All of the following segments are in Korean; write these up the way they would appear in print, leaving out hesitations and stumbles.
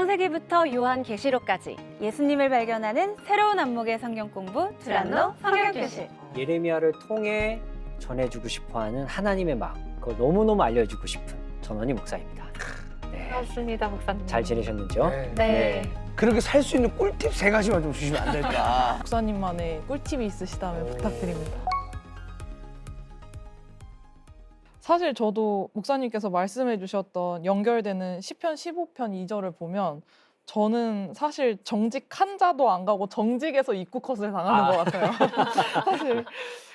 창세기부터 요한계시록까지 예수님을 발견하는 새로운 안목의 성경 공부 두란노 성경교실. 예레미야를 통해 전해주고 싶어하는 하나님의 마음, 그걸 너무너무 알려주고 싶은 전원희 목사입니다. 네. 반갑습니다, 목사님. 잘 지내셨는지요? 네. 그렇게 살 수 있는 꿀팁 3가지만 좀 주시면 안 될까? 목사님만의 꿀팁이 있으시다면 부탁드립니다. 사실 저도 목사님께서 말씀해 주셨던 연결되는 시편 15편 2절을 보면 저는 사실 정직 한 자도 안 가고 정직에서 입국컷을 당하는 것 같아요. 사실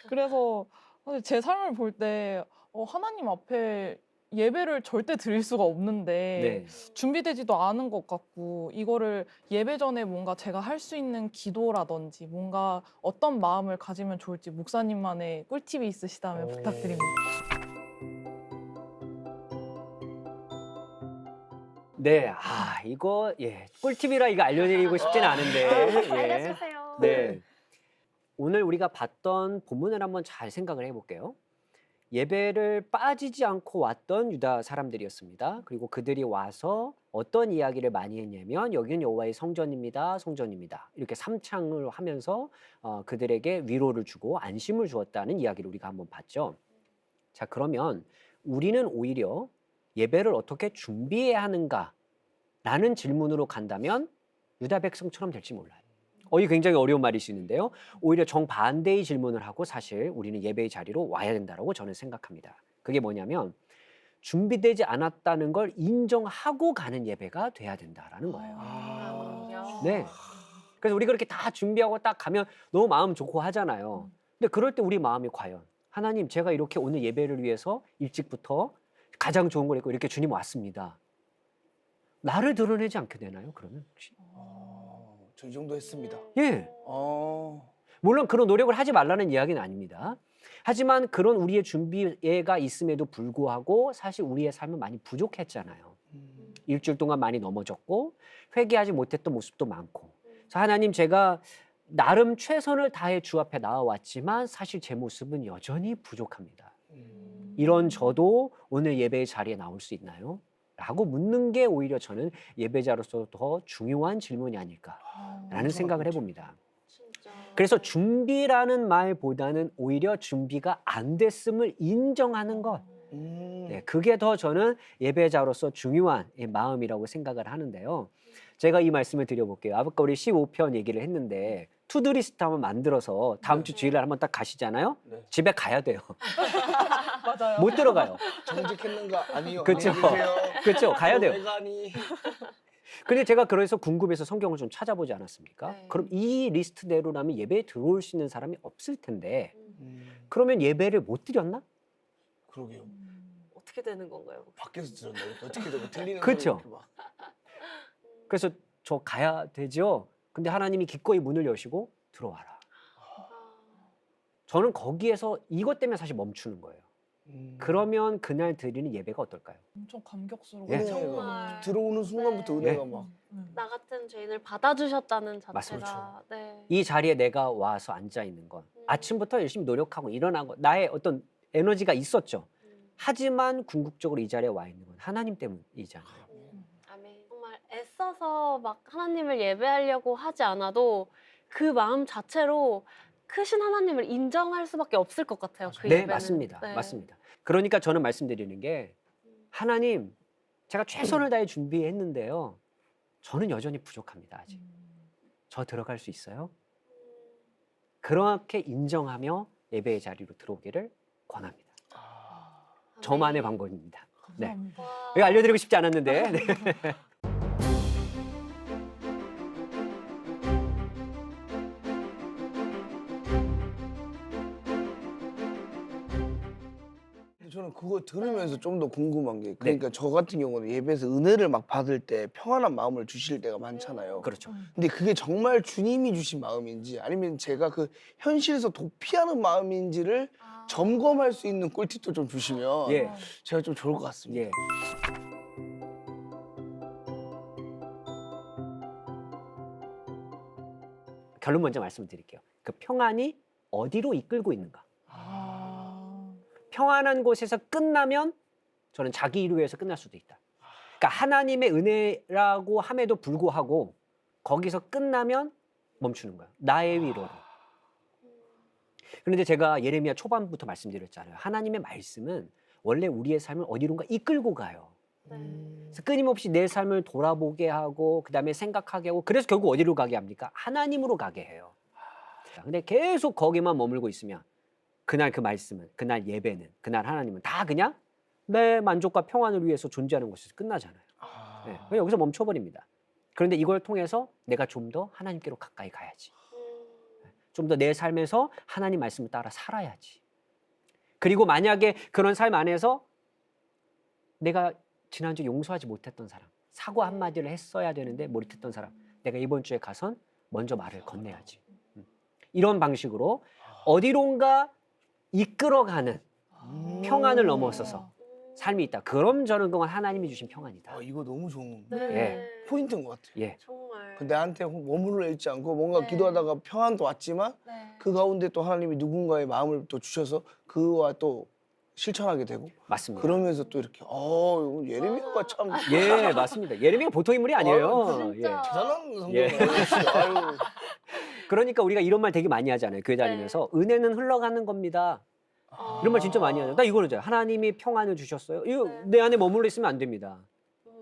그래서 사실 제 삶을 볼 때 하나님 앞에 예배를 절대 드릴 수가 없는데 네. 준비되지도 않은 것 같고 이거를 예배 전에 뭔가 제가 할 수 있는 기도라든지 뭔가 어떤 마음을 가지면 좋을지 목사님만의 꿀팁이 있으시다면 부탁드립니다. 네, 이거 꿀팁이라 이거 알려드리고 싶지는 않은데. 예. 알려주세요. 네. 오늘 우리가 봤던 본문을 한번 잘 생각을 해볼게요. 예배를 빠지지 않고 왔던 유다 사람들이었습니다. 그리고 그들이 와서 어떤 이야기를 많이 했냐면 여기는 여호와의 성전입니다. 성전입니다. 이렇게 삼창을 하면서 그들에게 위로를 주고 안심을 주었다는 이야기를 우리가 한번 봤죠. 자, 그러면 우리는 오히려 예배를 어떻게 준비해야 하는가라는 질문으로 간다면 유다 백성처럼 될지 몰라요. 이 굉장히 어려운 말일 수 있는데요. 오히려 정반대의 질문을 하고 사실 우리는 예배의 자리로 와야 된다고 저는 생각합니다. 그게 뭐냐면 준비되지 않았다는 걸 인정하고 가는 예배가 돼야 된다라는 거예요. 네. 그래서 우리 그렇게 다 준비하고 딱 가면 너무 마음 좋고 하잖아요. 근데 그럴 때 우리 마음이 과연 하나님, 제가 이렇게 오늘 예배를 위해서 일찍부터 가장 좋은 걸 입고 이렇게 주님 왔습니다. 나를 드러내지 않게 되나요? 그러면 혹시? 저 이 정도 했습니다. 예. 물론 그런 노력을 하지 말라는 이야기는 아닙니다. 하지만 그런 우리의 준비가 있음에도 불구하고 사실 우리의 삶은 많이 부족했잖아요. 일주일 동안 많이 넘어졌고 회개하지 못했던 모습도 많고. 그래서 하나님, 제가 나름 최선을 다해 주 앞에 나와왔지만 사실 제 모습은 여전히 부족합니다. 이런 저도 오늘 예배의 자리에 나올 수 있나요? 라고 묻는 게 오히려 저는 예배자로서 더 중요한 질문이 아닐까라는 생각을 해봅니다. 그래서 준비라는 말보다는 오히려 준비가 안 됐음을 인정하는 것, 그게 더 저는 예배자로서 중요한 마음이라고 생각을 하는데요. 제가 이 말씀을 드려볼게요. 아까 우리 15편 얘기를 했는데 투두리스트 한번 만들어서 다음 주 주일날 한번 딱 가시잖아요. 네. 집에 가야 돼요. 맞아요. 못 들어가요. 정직했는가? 아니요. 그쵸. 안녕히 계세요. 그렇죠. 가야 돼요. 왜 가니? 근데 제가 그래서 궁금해서 성경을 좀 찾아보지 않았습니까? 네. 그럼 이 리스트대로라면 예배에 들어올 수 있는 사람이 없을 텐데 그러면 예배를 못 드렸나? 그러게요. 어떻게 되는 건가요? 밖에서 들었나요? 어떻게 되고 들리는 그쵸. 소리 이렇게 막. 그래서 저 가야 되죠. 근데 하나님이 기꺼이 문을 여시고 들어와라. 저는 거기에서 이것 때문에 사실 멈추는 거예요. 그러면 그날 드리는 예배가 어떨까요? 엄청 감격스러워. 예. 정말. 들어오는 순간부터 은혜가 막. 나 같은 죄인을 받아주셨다는 자체가 맞습니다. 네. 이 자리에 내가 와서 앉아 있는 건 아침부터 열심히 노력하고 일어나고 나의 어떤 에너지가 있었죠. 하지만 궁극적으로 이 자리에 와 있는 건 하나님 때문이잖아요. 아멘. 정말 애써서 막 하나님을 예배하려고 하지 않아도 그 마음 자체로 크신 하나님을 인정할 수밖에 없을 것 같아요. 그 네, 예배는. 맞습니다. 네. 맞습니다. 그러니까 저는 말씀드리는 게 하나님, 제가 최선을 다해 준비했는데요. 저는 여전히 부족합니다. 아직. 저 들어갈 수 있어요? 그렇게 인정하며 예배의 자리로 들어오기를 권합니다. 저만의 방법입니다. 네. 감사합니다. 이거 알려드리고 싶지 않았는데. 네. 근데 저는 그거 들으면서 좀 더 궁금한 게 그러니까 저 같은 경우는 예배에서 은혜를 막 받을 때 평안한 마음을 주실 때가 많잖아요. 그렇죠. 근데 그게 정말 주님이 주신 마음인지 아니면 제가 그 현실에서 도피하는 마음인지를 점검할 수 있는 꿀팁도 좀 주시면 예. 제가 좀 좋을 것 같습니다. 예. 결론 먼저 말씀드릴게요. 그 평안이 어디로 이끌고 있는가? 평안한 곳에서 끝나면 저는 자기 일을 위해서 끝날 수도 있다. 그러니까 하나님의 은혜라고 함에도 불구하고 거기서 끝나면 멈추는 거예요. 나의 위로로. 그런데 제가 예레미야 초반부터 말씀드렸잖아요. 하나님의 말씀은 원래 우리의 삶을 어디론가 이끌고 가요. 네. 그래서 끊임없이 내 삶을 돌아보게 하고 그다음에 생각하게 하고 그래서 결국 어디로 가게 합니까? 하나님으로 가게 해요. 근데 계속 거기만 머물고 있으면 그날 그 말씀은, 그날 예배는, 그날 하나님은 다 그냥 내 만족과 평안을 위해서 존재하는 것에서 끝나잖아요. 네, 그냥 여기서 멈춰버립니다. 그런데 이걸 통해서 내가 좀 더 하나님께로 가까이 가야지. 좀 더 내 삶에서 하나님 말씀을 따라 살아야지. 그리고 만약에 그런 삶 안에서 내가 지난주 용서하지 못했던 사람, 사과 한마디를 했어야 되는데 못했던 사람, 내가 이번 주에 가선 먼저 말을 건네야지. 이런 방식으로 어디론가 이끌어가는 평안을 넘어서서 삶이 있다. 그럼 저는 그건 하나님이 주신 평안이다. 이거 너무 좋은 네. 포인트인 것 같아요. 예. 정말. 그 내한테 머물러 있지 않고 뭔가 네. 기도하다가 평안도 왔지만 네. 그 가운데 또 하나님이 누군가의 마음을 또 주셔서 그와 또 실천하게 되고 맞습니다. 그러면서 또 이렇게 이거 예레미야가 참 예, 맞습니다. 예레미야 보통 인물이 아니에요. 진짜. 대단한 성경. 예. 아유. 그러니까 우리가 이런 말 되게 많이 하잖아요. 교회 다니면서 은혜는 흘러가는 겁니다. 이런 말 진짜 많이 하죠. 나 이거는 하나님이 평안을 주셨어요. 이거 네. 내 안에 머물러 있으면 안 됩니다.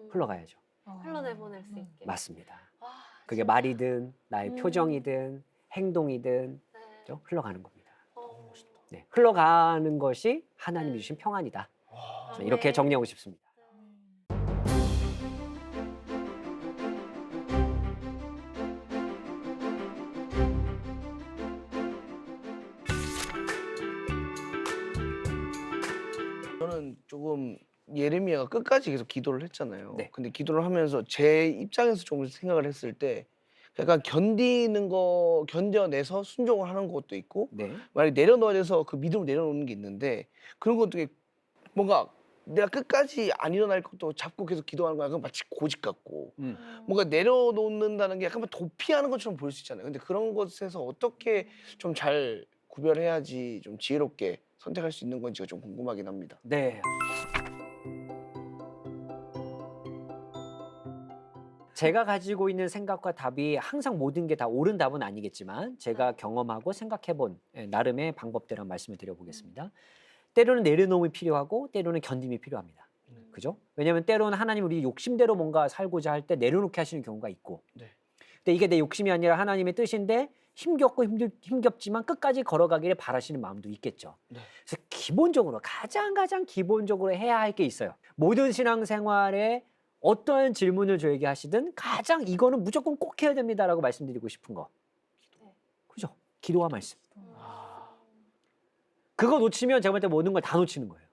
흘러가야죠. 흘러내보낼 수 있게. 맞습니다. 와, 그게 진짜. 말이든 나의 표정이든 행동이든 네. 그죠? 흘러가는 겁니다. 어. 네, 흘러가는 것이 하나님이 주신 평안이다. 저는 이렇게 네. 정리하고 싶습니다. 저는 조금 예레미야가 끝까지 계속 기도를 했잖아요. 네. 근데 기도를 하면서 제 입장에서 좀 생각을 했을 때 약간 견뎌내서 순종을 하는 것도 있고 네. 만약에 내려놓아야 돼서 그 믿음을 내려놓는 게 있는데 그런 것도 뭔가 내가 끝까지 안 일어날 것도 잡고 계속 기도하는 거 약간 마치 고집 같고 뭔가 내려놓는다는 게 약간 도피하는 것처럼 보일 수 있잖아요. 근데 그런 것에서 어떻게 좀 잘 구별해야지 좀 지혜롭게 선택할 수 있는 건지가 좀 궁금하긴 합니다. 네. 제가 가지고 있는 생각과 답이 항상 모든 게 다 옳은 답은 아니겠지만 제가 경험하고 생각해본 나름의 방법대로 말씀을 드려보겠습니다. 때로는 내려놓음이 필요하고 때로는 견딤이 필요합니다. 그죠? 왜냐하면 때로는 하나님 우리 욕심대로 뭔가 살고자 할 때 내려놓게 하시는 경우가 있고 네. 근데 이게 내 욕심이 아니라 하나님의 뜻인데 힘겹고 힘겹지만 끝까지 걸어가기를 바라시는 마음도 있겠죠. 네. 그래서 기본적으로 가장 기본적으로 해야 할 게 있어요. 모든 신앙생활에 어떠한 질문을 저에게 하시든 가장 이거는 무조건 꼭 해야 됩니다라고 말씀드리고 싶은 거. 그죠? 기도와 말씀. 그거 놓치면 제가 볼 때 모든 걸 다 놓치는 거예요.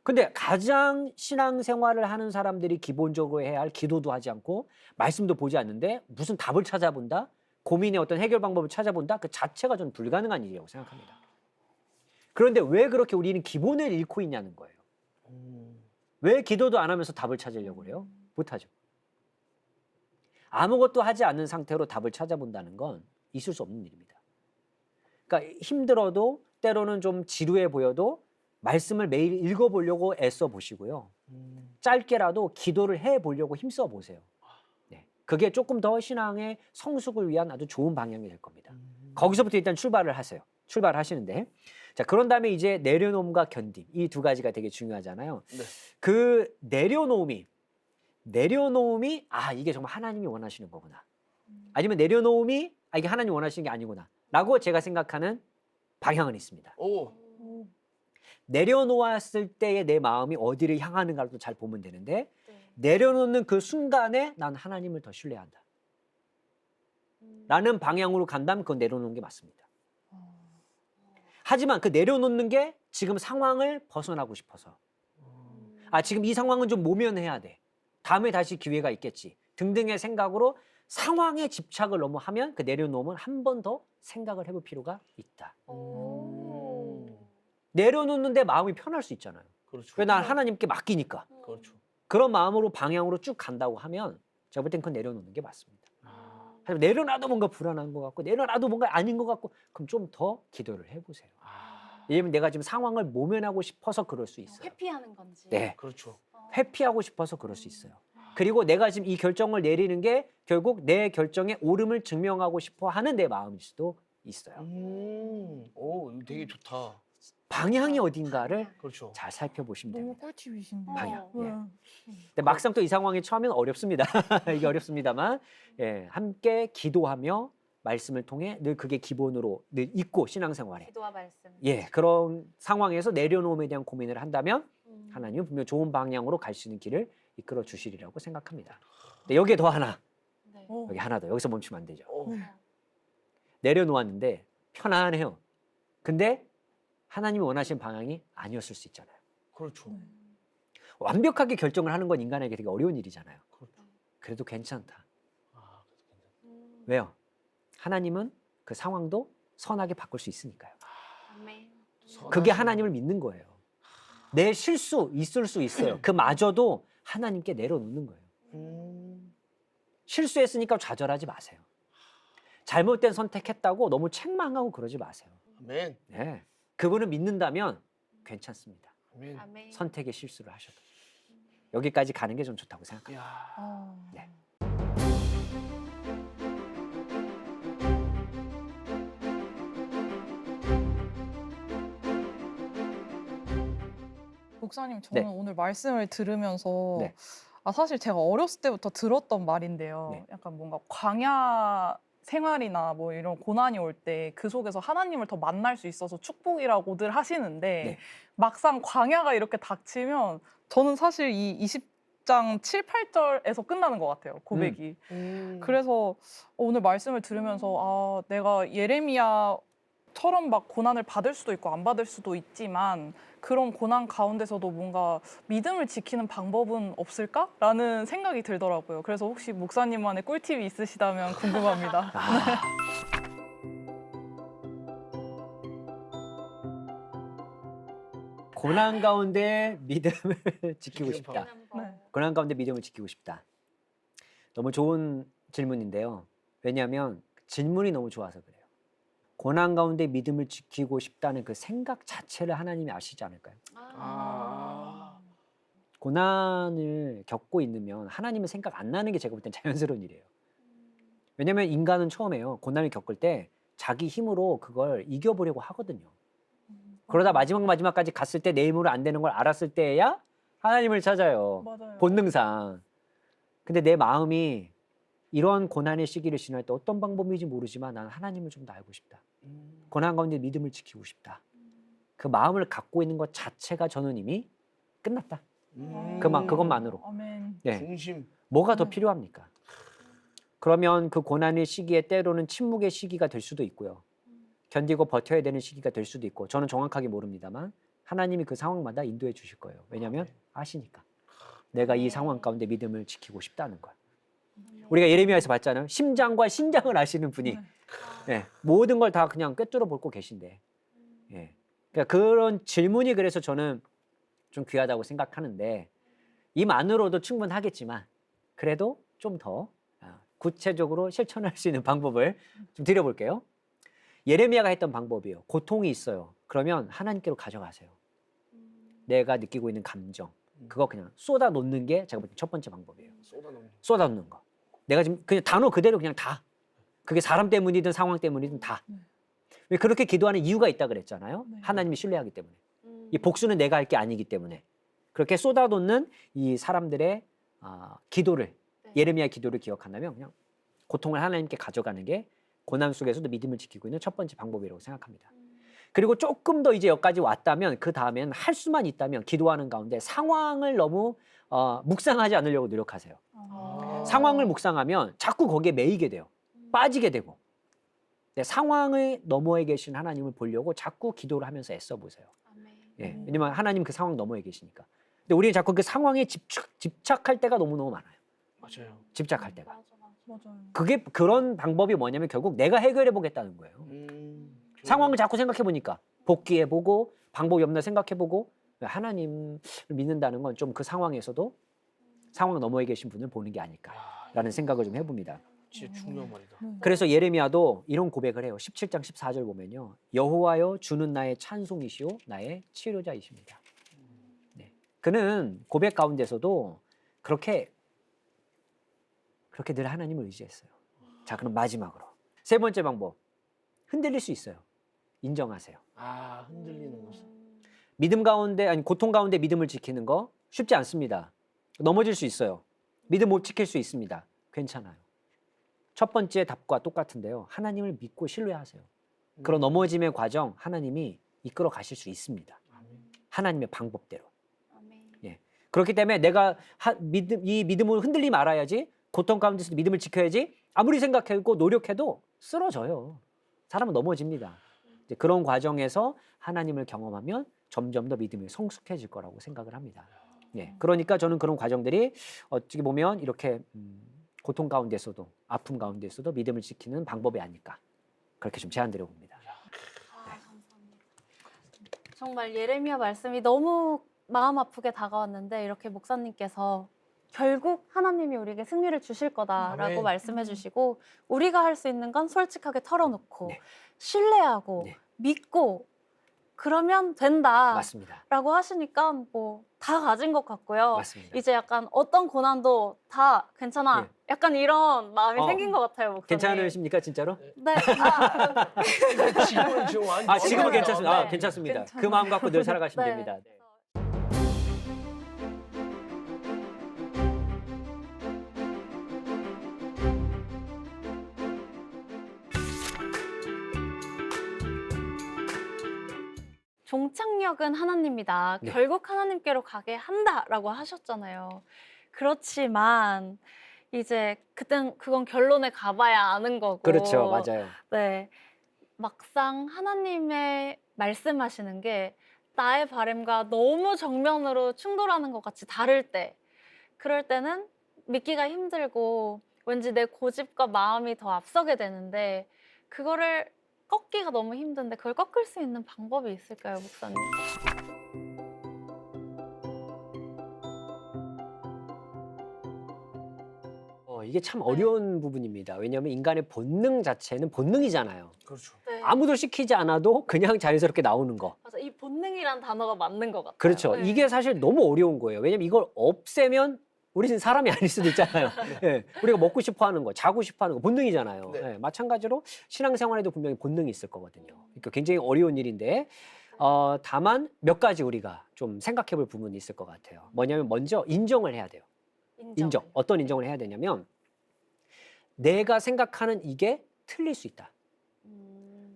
근데 가장 신앙생활을 하는 사람들이 기본적으로 해야 할 기도도 하지 않고 말씀도 보지 않는데 무슨 답을 찾아본다? 고민의 어떤 해결 방법을 찾아본다? 그 자체가 저는 불가능한 일이라고 생각합니다. 그런데 왜 그렇게 우리는 기본을 잃고 있냐는 거예요. 왜 기도도 안 하면서 답을 찾으려고 그래요? 못하죠. 아무것도 하지 않는 상태로 답을 찾아본다는 건 있을 수 없는 일입니다. 그러니까 힘들어도 때로는 좀 지루해 보여도 말씀을 매일 읽어보려고 애써 보시고요. 짧게라도 기도를 해보려고 힘써 보세요. 네. 그게 조금 더 신앙의 성숙을 위한 아주 좋은 방향이 될 겁니다. 거기서부터 일단 출발을 하세요. 출발하시는데 자 그런 다음에 이제 내려놓음과 견딤 이 두 가지가 되게 중요하잖아요. 네. 그 내려놓음이 이게 정말 하나님이 원하시는 거구나. 아니면 내려놓음이 이게 하나님이 원하시는 게 아니구나. 라고 제가 생각하는 방향은 있습니다. 오. 내려놓았을 때의 내 마음이 어디를 향하는가도 잘 보면 되는데 네. 내려놓는 그 순간에 난 하나님을 더 신뢰한다. 라는 방향으로 간다면 그건 내려놓는 게 맞습니다. 하지만 그 내려놓는 게 지금 상황을 벗어나고 싶어서 지금 이 상황은 좀 모면해야 돼. 다음에 다시 기회가 있겠지. 등등의 생각으로 상황에 집착을 너무 하면 그 내려놓으면 한 번 더 생각을 해볼 필요가 있다. 내려놓는데 마음이 편할 수 있잖아요. 그렇죠. 왜 난 하나님께 맡기니까. 그렇죠. 그런 마음으로 방향으로 쭉 간다고 하면 제가 볼 땐 그건 내려놓는 게 맞습니다. 하지만 내려놔도 뭔가 불안한 것 같고 내려놔도 뭔가 아닌 것 같고 그럼 좀 더 기도를 해보세요. 왜냐면 내가 지금 상황을 모면하고 싶어서 그럴 수 있어요. 회피하는 건지. 네. 그렇죠. 회피하고 싶어서 그럴 수 있어요. 그리고 내가 지금 이 결정을 내리는 게 결국 내 결정의 옳음을 증명하고 싶어 하는 내 마음일 수도 있어요. 오, 이거 되게 좋다. 방향이 어딘가를 그렇죠. 잘 살펴보시면 너무 됩니다. 꿀팁이신데. 방향. 어. 예. 근데 막상 또 이 상황에 처하면 어렵습니다. 이게 어렵습니다만 함께 기도하며 말씀을 통해 늘 그게 기본으로 늘 있고 신앙생활에 기도와 말씀. 그런 상황에서 내려놓음에 대한 고민을 한다면 하나님은 분명 좋은 방향으로 갈 수 있는 길을 이끌어 주시리라고 생각합니다. 근데 여기에 더 하나, 네. 여기 하나 더. 여기서 멈추면 안 되죠. 어. 내려놓았는데 편안해요. 근데 하나님이 원하시는 방향이 아니었을 수 있잖아요. 그렇죠. 완벽하게 결정을 하는 건 인간에게 되게 어려운 일이잖아요. 그렇죠. 그래도 괜찮다. 아, 그래서 괜찮다. 왜요? 하나님은 그 상황도 선하게 바꿀 수 있으니까요. 아멘. 그게 하나님을 믿는 거예요. 내 실수 있을 수 있어요. 그마저도 하나님께 내려놓는 거예요. 실수했으니까 좌절하지 마세요. 잘못된 선택했다고 너무 책망하고 그러지 마세요. 아멘. 네. 그분을 믿는다면 괜찮습니다. 아멘. 아멘. 선택의 실수를 하셔도. 여기까지 가는 게 좀 좋다고 생각합니다. 야. 네. 목사님, 저는 네. 오늘 말씀을 들으면서 네. 사실 제가 어렸을 때부터 들었던 말인데요. 네. 약간 뭔가 광야 생활이나 뭐 이런 고난이 올 때 그 속에서 하나님을 더 만날 수 있어서 축복이라고들 하시는데 네. 막상 광야가 이렇게 닥치면 저는 사실 이 20장 7, 8절에서 끝나는 것 같아요. 고백이. 그래서 오늘 말씀을 들으면서 내가 예레미야처럼 막 고난을 받을 수도 있고 안 받을 수도 있지만 그런 고난 가운데서도 뭔가 믿음을 지키는 방법은 없을까라는 생각이 들더라고요. 그래서 혹시 목사님만의 꿀팁이 있으시다면 궁금합니다. 고난 가운데 믿음을 지키고 싶다. 네. 고난 가운데 믿음을 지키고 싶다. 너무 좋은 질문인데요. 왜냐하면 질문이 너무 좋아서 그래요. 고난 가운데 믿음을 지키고 싶다는 그 생각 자체를 하나님이 아시지 않을까요? 아. 고난을 겪고 있으면 하나님의 생각 안 나는 게 제가 볼 땐 자연스러운 일이에요. 왜냐하면 인간은 처음에요. 고난을 겪을 때 자기 힘으로 그걸 이겨보려고 하거든요. 그러다 마지막까지 갔을 때 내 힘으로 안 되는 걸 알았을 때야 하나님을 찾아요. 맞아요. 본능상. 근데 내 마음이 이런 고난의 시기를 지날 때 어떤 방법인지 모르지만 난 하나님을 좀 더 알고 싶다. 고난 가운데 믿음을 지키고 싶다. 그 마음을 갖고 있는 것 자체가 저는 이미 끝났다. 그것만으로. 아멘. 네. 중심. 뭐가 더 필요합니까? 그러면 그 고난의 시기에 때로는 침묵의 시기가 될 수도 있고요. 견디고 버텨야 되는 시기가 될 수도 있고 저는 정확하게 모릅니다만 하나님이 그 상황마다 인도해 주실 거예요. 왜냐하면 아시니까. 내가 이 상황 가운데 믿음을 지키고 싶다는 걸. 우리가 예레미야에서 봤잖아요. 심장과 신장을 아시는 분이 모든 걸 다 그냥 꿰뚫어 볼고 계신데. 그러니까 그런 질문이 그래서 저는 좀 귀하다고 생각하는데 이만으로도 충분하겠지만 그래도 좀 더 구체적으로 실천할 수 있는 방법을 좀 드려볼게요. 예레미야가 했던 방법이에요. 고통이 있어요. 그러면 하나님께로 가져가세요. 내가 느끼고 있는 감정 그거 그냥 쏟아 놓는 게 제가 볼 때 첫 번째 방법이에요. 쏟아 놓는 거. 내가 지금 그냥 단어 그대로 그냥 다. 그게 사람 때문이든 상황 때문이든 다. 왜 그렇게 기도하는 이유가 있다 그랬잖아요. 네. 하나님이 신뢰하기 때문에. 이 복수는 내가 할 게 아니기 때문에. 그렇게 쏟아 놓는 이 사람들의 기도를 예레미야 기도를 기억한다면 그냥 고통을 하나님께 가져가는 게 고난 속에서도 믿음을 지키고 있는 첫 번째 방법이라고 생각합니다. 그리고 조금 더 이제 여기까지 왔다면 그 다음엔 할 수만 있다면 기도하는 가운데 상황을 너무 묵상하지 않으려고 노력하세요. 상황을 묵상하면 자꾸 거기에 매이게 돼요. 빠지게 되고. 상황의 너머에 계신 하나님을 보려고 자꾸 기도를 하면서 애써 보세요. 왜냐면 하나님 그 상황 너머에 계시니까. 근데 우리는 자꾸 그 상황에 집착할 때가 너무너무 많아요. 맞아요. 집착할 때가. 맞아요. 그게 그런 방법이 뭐냐면 결국 내가 해결해 보겠다는 거예요. 상황을 자꾸 생각해 보니까 복귀해 보고 방법이 없나 생각해 보고 하나님을 믿는다는 건 좀 그 상황에서도 상황 너머에 계신 분을 보는 게 아닐까라는 생각을 좀 해봅니다. 진짜 중요한 말이다. 그래서 예레미야도 이런 고백을 해요. 17장 14절 보면요. 여호와여 주는 나의 찬송이시오 나의 치료자이십니다. 그는 고백 가운데서도 그렇게 늘 하나님을 의지했어요. 자, 그럼 마지막으로 세 번째 방법. 흔들릴 수 있어요. 인정하세요. 아, 흔들리는 것은. 믿음 가운데 아니 고통 가운데 믿음을 지키는 거 쉽지 않습니다. 넘어질 수 있어요. 믿음 못 지킬 수 있습니다. 괜찮아요. 첫 번째 답과 똑같은데요. 하나님을 믿고 신뢰하세요. 그런 넘어짐의 과정 하나님이 이끌어 가실 수 있습니다. 하나님의 방법대로. 예. 그렇기 때문에 내가 이 믿음을 흔들리지 말아야지. 고통 가운데서도 믿음을 지켜야지. 아무리 생각하고 노력해도 쓰러져요. 사람은 넘어집니다. 이제 그런 과정에서 하나님을 경험하면 점점 더 믿음이 성숙해질 거라고 생각을 합니다. 예. 그러니까 저는 그런 과정들이 어떻게 보면 이렇게 고통 가운데서도 아픔 가운데서도 믿음을 지키는 방법이 아닐까. 그렇게 좀 제안드려 봅니다. 감사합니다. 정말 예레미야 말씀이 너무 마음 아프게 다가왔는데 이렇게 목사님께서 결국 하나님이 우리에게 승리를 주실 거다라고 아멘. 말씀해 주시고 우리가 할 수 있는 건 솔직하게 털어놓고 네. 신뢰하고 네. 믿고 그러면 된다라고 맞습니다. 하시니까 뭐 다 가진 것 같고요. 맞습니다. 이제 약간 어떤 고난도 다 괜찮아. 네. 약간 이런 마음이 어. 생긴 것 같아요, 목사님. 괜찮으십니까 진짜로? 네. 지금은 지금 완전 지금은 네. 괜찮습니다. 네. 괜찮습니다. 괜찮아요. 그 마음 갖고 늘 살아가시면 네. 됩니다. 네. 종착역은 하나님이다. 네. 결국 하나님께로 가게 한다라고 하셨잖아요. 그렇지만 이제 그건 결론에 가봐야 아는 거고. 그렇죠, 맞아요. 네, 막상 하나님의 말씀하시는 게 나의 바람과 너무 정면으로 충돌하는 것 같이 다를 때, 그럴 때는 믿기가 힘들고 왠지 내 고집과 마음이 더 앞서게 되는데 그거를 꺾기가 너무 힘든데 그걸 꺾을 수 있는 방법이 있을까요, 목사님? 이게 참 어려운 부분입니다. 왜냐하면 인간의 본능 자체는 본능이잖아요. 그렇죠. 네. 아무도 시키지 않아도 그냥 자연스럽게 나오는 거. 맞아, 이 본능이란 단어가 맞는 것 같아요. 그렇죠. 네. 이게 사실 너무 어려운 거예요. 왜냐면 이걸 없애면 우리는 사람이 아닐 수도 있잖아요. 예, 우리가 먹고 싶어 하는 거, 자고 싶어 하는 거 본능이잖아요. 네. 예, 마찬가지로 신앙생활에도 분명히 본능이 있을 거거든요. 그러니까 굉장히 어려운 일인데 다만 몇 가지 우리가 좀 생각해 볼 부분이 있을 것 같아요. 뭐냐면 먼저 인정을 해야 돼요. 인정. 어떤 인정을 해야 되냐면 내가 생각하는 이게 틀릴 수 있다.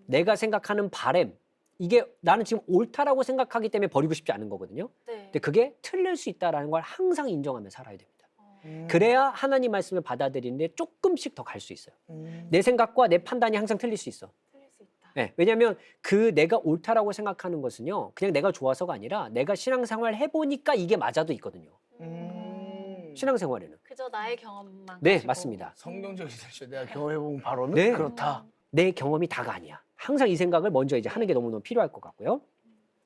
내가 생각하는 바램 이게 나는 지금 옳다라고 생각하기 때문에 버리고 싶지 않은 거거든요. 네. 근데 그게 틀릴 수 있다라는 걸 항상 인정하며 살아야 됩니다. 음. 그래야 하나님 말씀을 받아들이는데 조금씩 더 갈 수 있어요. 내 생각과 내 판단이 항상 틀릴 수 있어. 틀릴 수 있다. 네, 왜냐하면 그 내가 옳다라고 생각하는 것은요. 그냥 내가 좋아서가 아니라 내가 신앙생활 해보니까 이게 맞아도 있거든요. 신앙생활에는. 그저 나의 경험만. 네, 가지고. 맞습니다. 성경적이죠. 내가 경험해본 바로는 네. 그렇다. 내 경험이 다가 아니야. 항상 이 생각을 먼저 이제 하는 게 너무너무 필요할 것 같고요.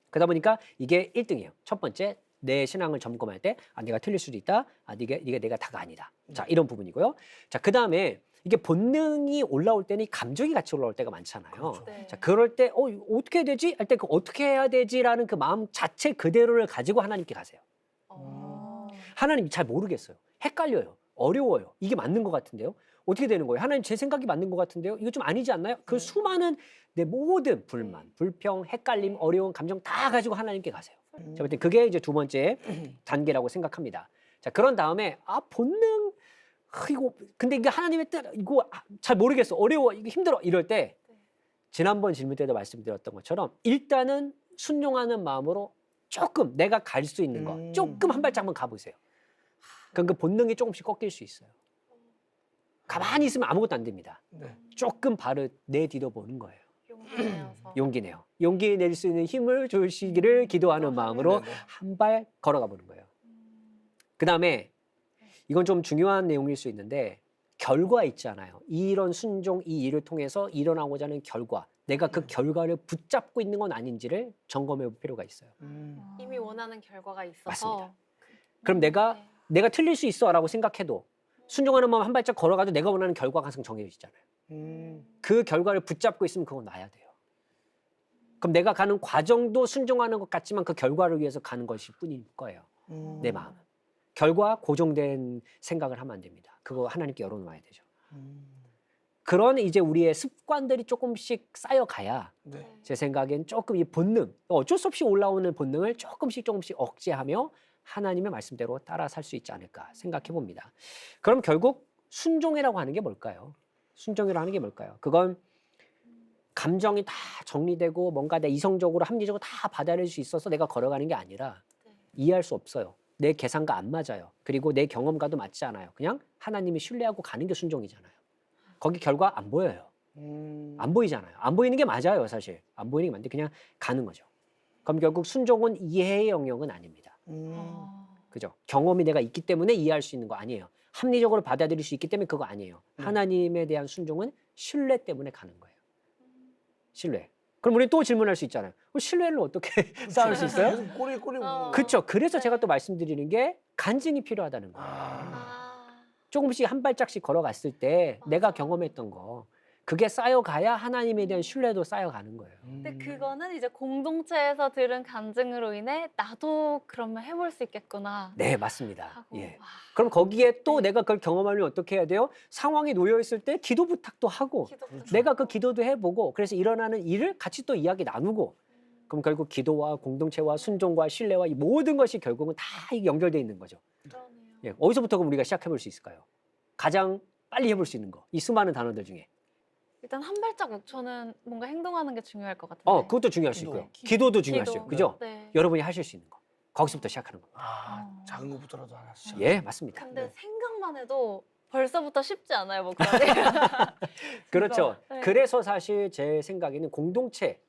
그러다 보니까 이게 1등이에요. 첫 번째, 내 신앙을 점검할 때 내가 틀릴 수도 있다. 이게 내가 다가 아니다. 자, 이런 부분이고요. 자, 그 다음에 이게 본능이 올라올 때는 이 감정이 같이 올라올 때가 많잖아요. 그렇죠. 네. 자, 그럴 때 이거 어떻게 해야 되지? 할 때 그 어떻게 해야 되지라는 그 마음 자체 그대로를 가지고 하나님께 가세요. 하나님이 잘 모르겠어요. 헷갈려요. 어려워요. 이게 맞는 것 같은데요. 어떻게 되는 거예요? 하나님 제 생각이 맞는 것 같은데요. 이거 좀 아니지 않나요? 그 수많은 내 모든 불만, 불평, 헷갈림, 어려운 감정 다 가지고 하나님께 가세요. 자, 그때 그게 이제 두 번째 단계라고 생각합니다. 자, 그런 다음에 본능 이거 근데 이게 하나님의 뜻 이거 잘 모르겠어. 어려워. 이거 힘들어. 이럴 때 지난번 질문 때도 말씀드렸던 것처럼 일단은 순종하는 마음으로 조금 내가 갈 수 있는 거 조금 한 발짝만 가보세요. 그럼 그 본능이 조금씩 꺾일 수 있어요. 가만히 있으면 아무것도 안 됩니다. 네. 조금 발을 내디뎌 보는 거예요. 용기 내어서. 용기 내요. 용기 낼 수 있는 힘을 주시기를 기도하는 마음으로 네네. 한 발 걸어가 보는 거예요. 그 다음에 이건 좀 중요한 내용일 수 있는데 결과 있잖아요. 이런 순종, 이 일을 통해서 일어나고자 하는 결과. 내가 그 결과를 붙잡고 있는 건 아닌지를 점검해 볼 필요가 있어요. 이미 원하는 결과가 있어서. 맞습니다. 그럼 내가 틀릴 수 있어라고 생각해도 순종하는 마음 한 발짝 걸어가도 내가 원하는 결과가 항상 정해지잖아요. 그 결과를 붙잡고 있으면 그건 놔야 돼요. 그럼 내가 가는 과정도 순종하는 것 같지만 그 결과를 위해서 가는 것일 뿐일 거예요. 내 마음. 결과 고정된 생각을 하면 안 됩니다. 그거 하나님께 열어놓아야 되죠. 그런 이제 우리의 습관들이 조금씩 쌓여가야 네. 제 생각엔 조금 이 본능, 어쩔 수 없이 올라오는 본능을 조금씩 억제하며 하나님의 말씀대로 따라 살 수 있지 않을까 생각해 봅니다. 그럼 결국 순종이라고 하는 게 뭘까요? 순종이라고 하는 게 뭘까요? 그건 감정이 다 정리되고 뭔가 내 이성적으로 합리적으로 다 받아들일 수 있어서 내가 걸어가는 게 아니라 이해할 수 없어요. 내 계산과 안 맞아요. 그리고 내 경험과도 맞지 않아요. 그냥 하나님이 신뢰하고 가는 게 순종이잖아요. 거기 결과 안 보여요. 안 보이잖아요. 안 보이는 게 맞아요, 사실. 안 보이는 게 맞는데 그냥 가는 거죠. 그럼 결국 순종은 이해의 영역은 아닙니다. 그죠? 경험이 내가 있기 때문에 이해할 수 있는 거 아니에요. 합리적으로 받아들일 수 있기 때문에 그거 아니에요. 하나님에 대한 순종은 신뢰 때문에 가는 거예요. 신뢰. 그럼 우리 또 질문할 수 있잖아요. 그럼 신뢰를 어떻게 쌓을 수 있어요? 계속 꼬리 그렇죠. 그래서 제가 또 말씀드리는 게 간증이 필요하다는 거예요. 조금씩 한 발짝씩 걸어갔을 때 내가 경험했던 거 그게 쌓여가야 하나님에 대한 신뢰도 쌓여가는 거예요. 근데 그거는 이제 공동체에서 들은 간증으로 인해 나도 그러면 해볼 수 있겠구나. 네, 맞습니다. 하고, 예. 와, 그럼 거기에 또 내가 그걸 경험하려면 어떻게 해야 돼요? 상황이 놓여 있을 때 기도 부탁도 하고 기도도 내가 그 하고. 기도도 해보고 그래서 일어나는 일을 같이 또 이야기 나누고 그럼 결국 기도와 공동체와 순종과 신뢰와 이 모든 것이 결국은 다 연결돼 있는 거죠. 그러네요. 예, 어디서부터 그럼 우리가 시작해 볼 수 있을까요? 가장 빨리 해볼 수 있는 거, 이 수많은 단어들 중에. 일단 한 발자국 저는 뭔가 행동하는 게 중요할 것 같은데. 그것도 중요할 수 기도. 있고요. 기도도 중요할 수 기도. 있고, 그죠? 네. 여러분이 하실 수 있는 거, 거기서부터 시작하는 겁니다. 작은 것부터라도 하나씩. 예, 맞습니다. 근데 네. 생각만 해도 벌써부터 쉽지 않아요, 목사님. 그렇죠. 네. 그래서 사실 제 생각에는 공동체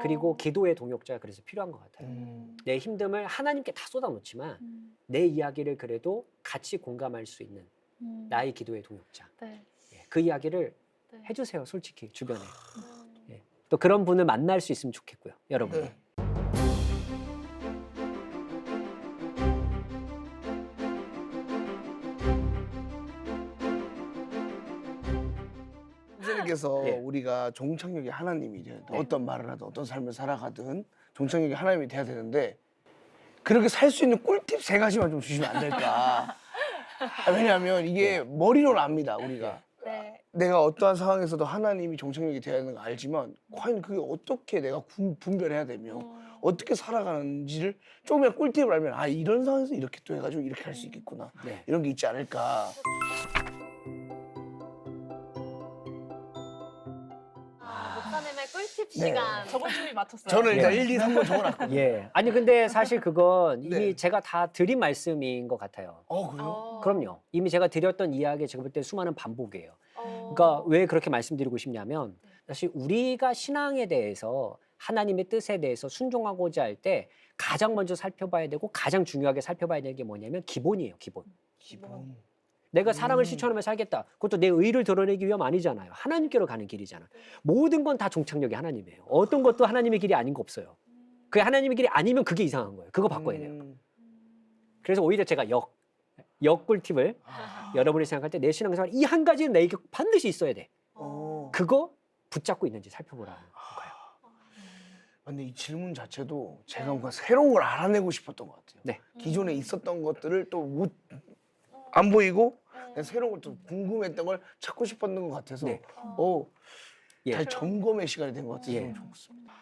그리고 어. 기도의 동역자가 그래서 필요한 것 같아요. 내 힘듦을 하나님께 다 쏟아놓지만 내 이야기를 그래도 같이 공감할 수 있는 나의 기도의 동역자. 네. 예, 그 이야기를 네. 해주세요, 솔직히 주변에. 음. 예, 또 그런 분을 만날 수 있으면 좋겠고요, 여러분. 네. 선생님께서 예. 우리가 종착역이 하나님이죠. 네. 어떤 말을 하든 어떤 삶을 살아가든 종착역이 하나님이 돼야 되는데 그렇게 살 수 있는 꿀팁 3가지만 좀 주시면 안 될까? 왜냐하면 이게 머리로는 압니다, 우리가. 네. 내가 어떠한 상황에서도 하나님이 종착역이 돼야 되는 거 알지만 과연 그게 어떻게 내가 분별해야 되며 어떻게 살아가는지를 조금이나 꿀팁을 알면 아 이런 상황에서 이렇게 또 해가지고 이렇게 할 수 있겠구나 네. 이런 게 있지 않을까. 목사님의 꿀팁 네. 시간. 저번 주에 맞췄어요. 저는 일단 예. 1, 2, 3번 적어놨거든요. 예. 아니 근데 사실 그건 이미 네. 제가 다 드린 말씀인 것 같아요. 그래요? 그럼요. 이미 제가 드렸던 이야기 제가 볼 때 수많은 반복이에요. 어. 그러니까 왜 그렇게 말씀드리고 싶냐면 사실 우리가 신앙에 대해서 하나님의 뜻에 대해서 순종하고자 할 때 가장 먼저 살펴봐야 되고 가장 중요하게 살펴봐야 되는 게 뭐냐면 기본이에요. 기본. 기본. 내가 사랑을 실천하며 살겠다. 그것도 내 의를 드러내기 위함 아니잖아요. 하나님께로 가는 길이잖아. 모든 건 다 종착역이 하나님이에요. 어떤 것도 하나님의 길이 아닌 거 없어요. 그게 하나님의 길이 아니면 그게 이상한 거예요. 그거 바꿔야 돼요. 그래서 오히려 제가 역 꿀팁을 여러분이 생각할 때 내 신앙생활 이 한 가지는 내게 반드시 있어야 돼. 그거 붙잡고 있는지 살펴보라는 거예요. 근데 이 질문 자체도 제가 뭔가 새로운 걸 알아내고 싶었던 것 같아요. 네. 기존에 있었던 것들을 또 안 보이고 그냥 새로운 걸 또 궁금했던 걸 찾고 싶었던 것 같아서 네. 예. 잘 점검의 시간이 된 것 같아서 예. 너무 좋습니다.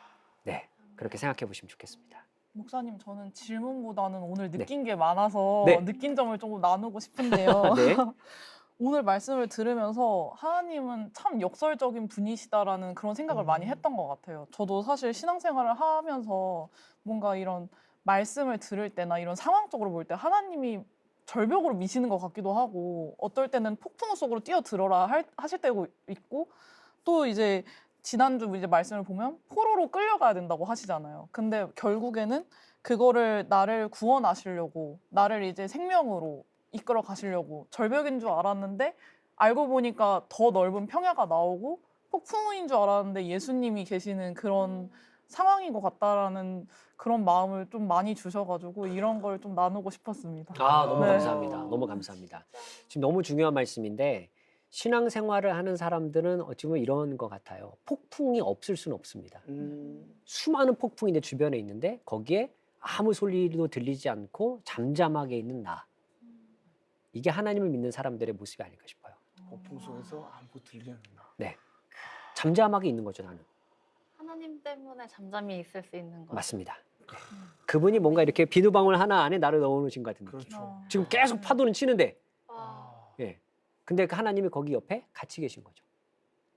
네. 그렇게 생각해 보시면 좋겠습니다. 목사님 저는 질문보다는 오늘 느낀 게 많아서 네. 느낀 점을 조금 나누고 싶은데요. 네. 오늘 말씀을 들으면서 하나님은 참 역설적인 분이시다라는 그런 생각을 많이 했던 것 같아요. 저도 사실 신앙생활을 하면서 뭔가 이런 말씀을 들을 때나 이런 상황적으로 볼 때 하나님이 절벽으로 미시는 것 같기도 하고 어떨 때는 폭풍 속으로 뛰어들어라 하실 때도 있고 또 이제 지난주 이제 말씀을 보면 포로로 끌려가야 된다고 하시잖아요. 근데 결국에는 그거를 나를 구원하시려고 나를 이제 생명으로 이끌어 가시려고 절벽인 줄 알았는데 알고 보니까 더 넓은 평야가 나오고 폭풍인 줄 알았는데 예수님이 계시는 그런 상황인 것 같다라는 그런 마음을 좀 많이 주셔가지고 이런 걸 좀 나누고 싶었습니다. 너무 네. 감사합니다. 너무 감사합니다. 지금 너무 중요한 말씀인데 신앙생활을 하는 사람들은 어찌 보면 이런 것 같아요. 폭풍이 없을 수는 없습니다. 수많은 폭풍이 내 주변에 있는데 거기에 아무 소리도 들리지 않고 잠잠하게 있는 나. 이게 하나님을 믿는 사람들의 모습이 아닐까 싶어요. 폭풍 속에서 아무것도 들리지 않는다. 네. 잠잠하게 있는 거죠, 나는. 하나님 때문에 잠잠히 있을 수 있는 거. 맞습니다. 네. 그분이 뭔가 이렇게 비누방울 하나 안에 나를 넣어놓으신 것 같은 느낌. 그렇죠. 지금 계속 파도는 치는데, 아, 예. 근데 그 하나님이 거기 옆에 같이 계신 거죠.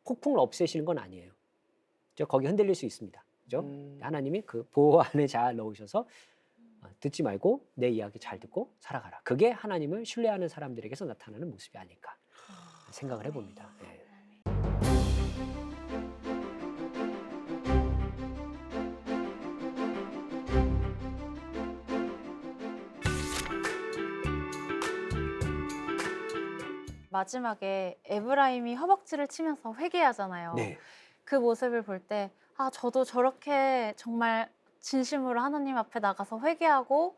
폭풍을 없애시는 건 아니에요. 저 거기 흔들릴 수 있습니다. 그죠? 하나님이 그 보호 안에 잘 넣으셔서 듣지 말고 내 이야기 잘 듣고 살아가라. 그게 하나님을 신뢰하는 사람들에게서 나타나는 모습이 아닐까 생각을 해봅니다. 예. 마지막에 에브라임이 허벅지를 치면서 회개하잖아요. 네. 그 모습을 볼 때, 아, 저도 저렇게 정말 진심으로 하나님 앞에 나가서 회개하고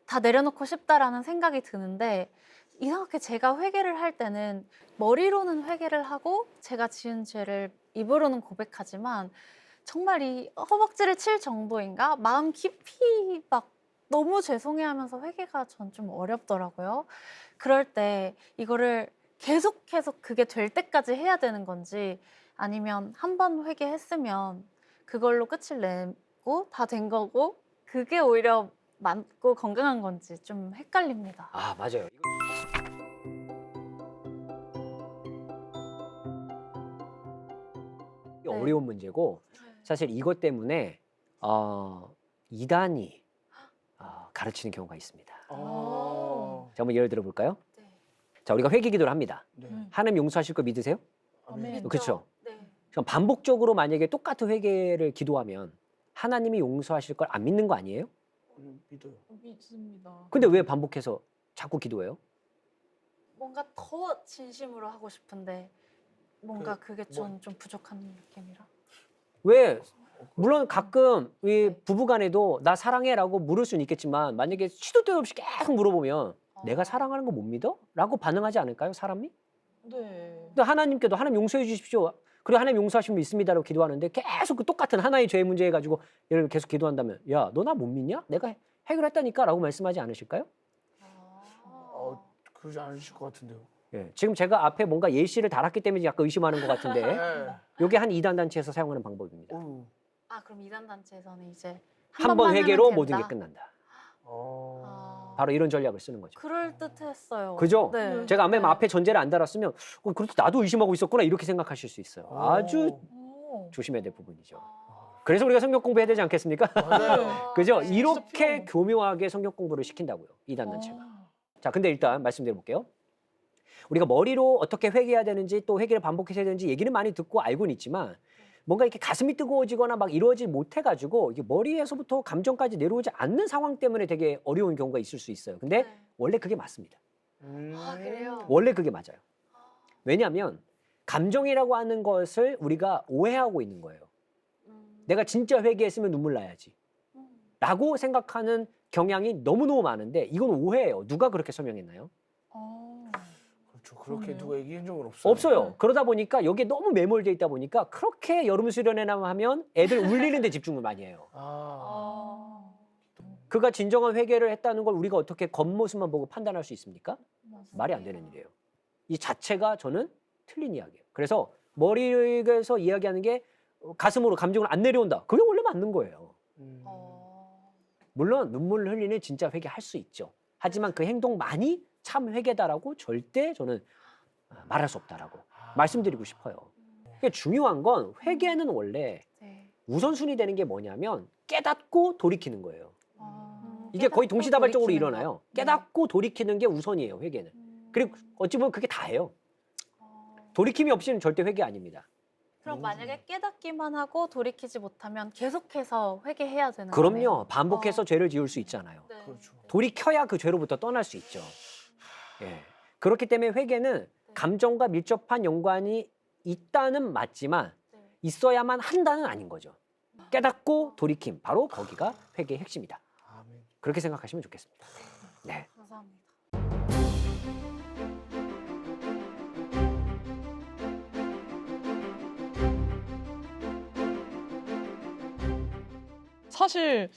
다 내려놓고 싶다라는 생각이 드는데, 이상하게 제가 회개를 할 때는 머리로는 회개를 하고 제가 지은 죄를 입으로는 고백하지만 정말 이 허벅지를 칠 정도인가? 마음 깊이 막 너무 죄송해하면서 회개가 전 좀 어렵더라고요. 그럴 때 이거를 계속 그게 될 때까지 해야 되는 건지, 아니면 한 번 회개했으면 그걸로 끝을 내고 다 된 거고 그게 오히려 맞고 건강한 건지 좀 헷갈립니다. 아, 맞아요. 이게 네. 어려운 문제고 사실 이것 때문에 이단이 가르치는 경우가 있습니다. 자, 한번 예를 들어 볼까요? 네. 자, 우리가 회개 기도를 합니다. 네. 하나님 용서하실 거 믿으세요? 아멘. 그렇죠. 네. 그럼 반복적으로 만약에 똑같은 회개를 기도하면 하나님이 용서하실 걸 안 믿는 거 아니에요? 믿어요. 믿습니다. 근데 왜 반복해서 자꾸 기도해요? 뭔가 더 진심으로 하고 싶은데 뭔가 그게 좀 부족한 느낌이라. 왜? 물론 가끔 이 부부간에도 나 사랑해라고 물을 수는 있겠지만 만약에 시도 때도 없이 계속 물어보면 내가 사랑하는 거 못 믿어? 라고 반응하지 않을까요, 사람이? 네. 근데 하나님께도 하나님 용서해 주십시오. 그리고 하나님 용서하시면 믿습니다라고 기도하는데 계속 그 똑같은 하나의 죄의 문제 해가지고 예를 들어 계속 기도한다면 야, 너 나 못 믿냐? 내가 해결했다니까 라고 말씀하지 않으실까요? 그러지 않으실 것 같은데요. 예, 지금 제가 앞에 뭔가 예시를 달았기 때문에 약간 의심하는 것 같은데 네. 이게 한 이단 단체에서 사용하는 방법입니다. 아, 그럼 이단 단체에서는 이제 한 번 번만 회개로 하면 모든 게 된다? 끝난다. 아, 바로 이런 전략을 쓰는 거죠. 그럴 듯했어요. 그죠? 네. 제가 맨 네. 앞에 전제를 안 달았으면 그렇지 나도 의심하고 있었구나 이렇게 생각하실 수 있어요. 아주 오. 조심해야 될 부분이죠. 아. 그래서 우리가 성경 공부해야 되지 않겠습니까? 맞아요. 그죠? 네. 이렇게 필요한 거. 교묘하게 성경 공부를 시킨다고요. 이단 단체가. 아. 자, 근데 일단 말씀드려 볼게요. 우리가 머리로 어떻게 회개해야 되는지 또 회개를 반복해서 해야 되는지 얘기는 많이 듣고 알고는 있지만 뭔가 이렇게 가슴이 뜨거워지거나 막 이러지 못해가지고 이게 머리에서부터 감정까지 내려오지 않는 상황 때문에 되게 어려운 경우가 있을 수 있어요. 근데 네. 원래 그게 맞습니다. 아, 그래요? 원래 그게 맞아요. 왜냐하면 감정이라고 하는 것을 우리가 오해하고 있는 거예요. 내가 진짜 회개했으면 눈물 나야지 라고 생각하는 경향이 너무너무 많은데 이건 오해예요. 누가 그렇게 설명했나요? 그렇죠. 그렇게 그러네요. 누가 얘기한 적은 없어요. 없어요. 네. 그러다 보니까 여기에 너무 매몰돼 있다 보니까 그렇게 여름 수련회나 하면 애들 울리는 데 집중을 많이 해요. 아. 그가 진정한 회개를 했다는 걸 우리가 어떻게 겉모습만 보고 판단할 수 있습니까? 맞습니다. 말이 안 되는 일이에요. 이 자체가 저는 틀린 이야기예요. 그래서 머리에서 이야기하는 게 가슴으로 감정을 안 내려온다. 그게 원래 맞는 거예요. 물론 눈물을 흘리는 진짜 회개할 수 있죠. 하지만 그 행동만이 참 회개다라고 절대 저는 말할 수 없다라고 말씀드리고 싶어요. 그게 중요한 건 회개는 원래 네. 우선순위 되는 게 뭐냐면 깨닫고 돌이키는 거예요. 아, 이게 거의 깨닫고 동시다발적으로 돌이키는 일어나요. 거. 깨닫고 돌이키는 게 우선이에요, 회개는. 그리고 어찌 보면 그게 다예요. 돌이킴이 없이는 절대 회개 아닙니다. 그럼 만약에 깨닫기만 하고 돌이키지 못하면 계속해서 회개해야 되는 거예요? 그럼요. 반복해서 죄를 지을 수 있잖아요. 네. 그렇죠. 돌이켜야 그 죄로부터 떠날 수 있죠. 예. 그렇기 때문에 회개는 감정과 밀접한 연관이 있다는 맞지만 네. 있어야만 한다는 아닌 거죠. 깨닫고 돌이킴, 바로 거기가 회개의 핵심이다. 아멘. 그렇게 생각하시면 좋겠습니다. 네. 감사합니다. 사실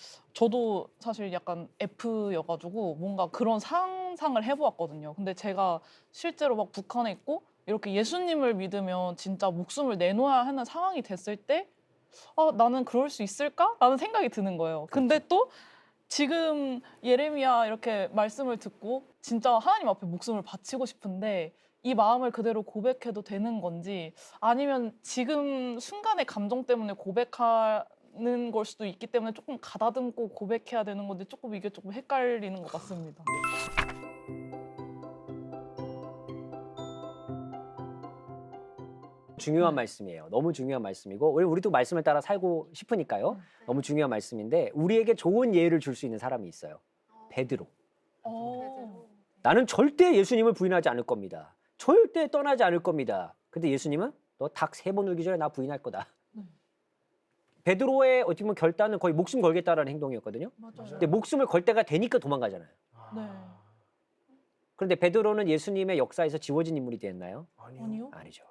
저도 사실 약간 F여가지고 뭔가 그런 상상을 해보았거든요. 근데 제가 실제로 막 북한에 있고 이렇게 예수님을 믿으면 진짜 목숨을 내놓아야 하는 상황이 됐을 때 나는 그럴 수 있을까? 라는 생각이 드는 거예요. 근데 또 지금 예레미야 이렇게 말씀을 듣고 진짜 하나님 앞에 목숨을 바치고 싶은데 이 마음을 그대로 고백해도 되는 건지 아니면 지금 순간의 감정 때문에 고백하는 걸 수도 있기 때문에 조금 가다듬고 고백해야 되는 건데 조금 이게 조금 헷갈리는 것 같습니다. 중요한 말씀이에요. 너무 중요한 말씀이고 우리도 말씀을 따라 살고 싶으니까요. 너무 중요한 말씀인데 우리에게 좋은 예를 줄 수 있는 사람이 있어요. 베드로. 나는 절대 예수님을 부인하지 않을 겁니다. 절대 떠나지 않을 겁니다. 근데 예수님은 너 닭 3번 울기 전에 나 부인할 거다. 베드로의 어떻게 보면 결단은 거의 목숨 걸겠다라는 행동이었거든요. 맞아요. 근데 목숨을 걸 때가 되니까 도망가잖아요. 네. 그런데 베드로는 예수님의 역사에서 지워진 인물이 됐나요? 아니요? 아니죠.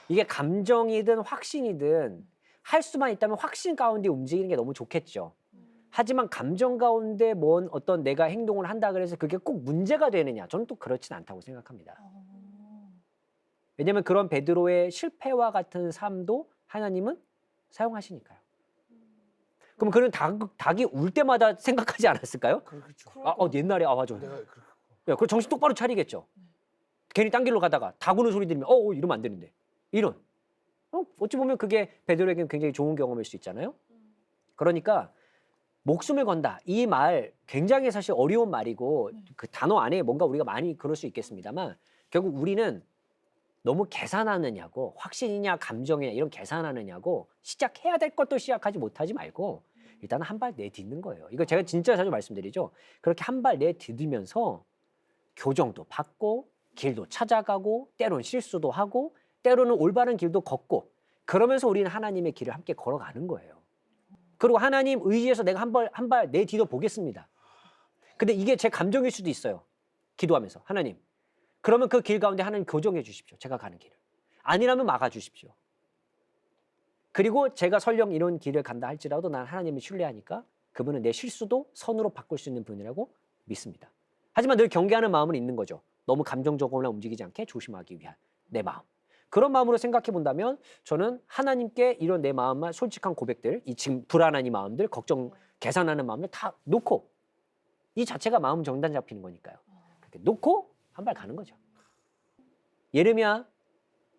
이게 감정이든 확신이든 할 수만 있다면 확신 가운데 움직이는 게 너무 좋겠죠. 하지만 감정 가운데 뭔 어떤 내가 행동을 한다 그래서 그게 꼭 문제가 되느냐? 저는 또 그렇진 않다고 생각합니다. 왜냐하면 그런 베드로의 실패와 같은 삶도 하나님은 사용하시니까요. 그럼 그는 닭이 울 때마다 생각하지 않았을까요? 그렇죠. 옛날에 맞아. 내가 그렇게 야, 그럼 정신 똑바로 차리겠죠. 괜히 딴 길로 가다가 닭 우는 소리 들으면 이러면 안 되는데. 이런. 어찌 보면 그게 베드로에게는 굉장히 좋은 경험일 수 있잖아요. 그러니까 목숨을 건다. 이 말 굉장히 사실 어려운 말이고 그 단어 안에 뭔가 우리가 많이 그럴 수 있겠습니다만 결국 우리는 너무 계산하느냐고 확신이냐 감정이냐 이런 계산하느냐고 시작해야 될 것도 시작하지 못하지 말고 일단 한 발 내딛는 거예요. 이거 제가 진짜 자주 말씀드리죠. 그렇게 한 발 내딛으면서 교정도 받고 길도 찾아가고 때로는 실수도 하고 때로는 올바른 길도 걷고 그러면서 우리는 하나님의 길을 함께 걸어가는 거예요. 그리고 하나님 의지해서 내가 한 발 내딛어 보겠습니다. 근데 이게 제 감정일 수도 있어요. 기도하면서 하나님 그러면 그 길 가운데 하나님 교정해 주십시오. 제가 가는 길을. 아니라면 막아 주십시오. 그리고 제가 설령 이런 길을 간다 할지라도 난 하나님을 신뢰하니까 그분은 내 실수도 선으로 바꿀 수 있는 분이라고 믿습니다. 하지만 늘 경계하는 마음은 있는 거죠. 너무 감정적으로 움직이지 않게 조심하기 위한 내 마음. 그런 마음으로 생각해 본다면 저는 하나님께 이런 내 마음만 솔직한 고백들, 이 지금 불안한 이 마음들, 걱정, 계산하는 마음들 다 놓고 이 자체가 마음 정단 잡히는 거니까요. 그렇게 놓고 한 발 가는 거죠. 예레미야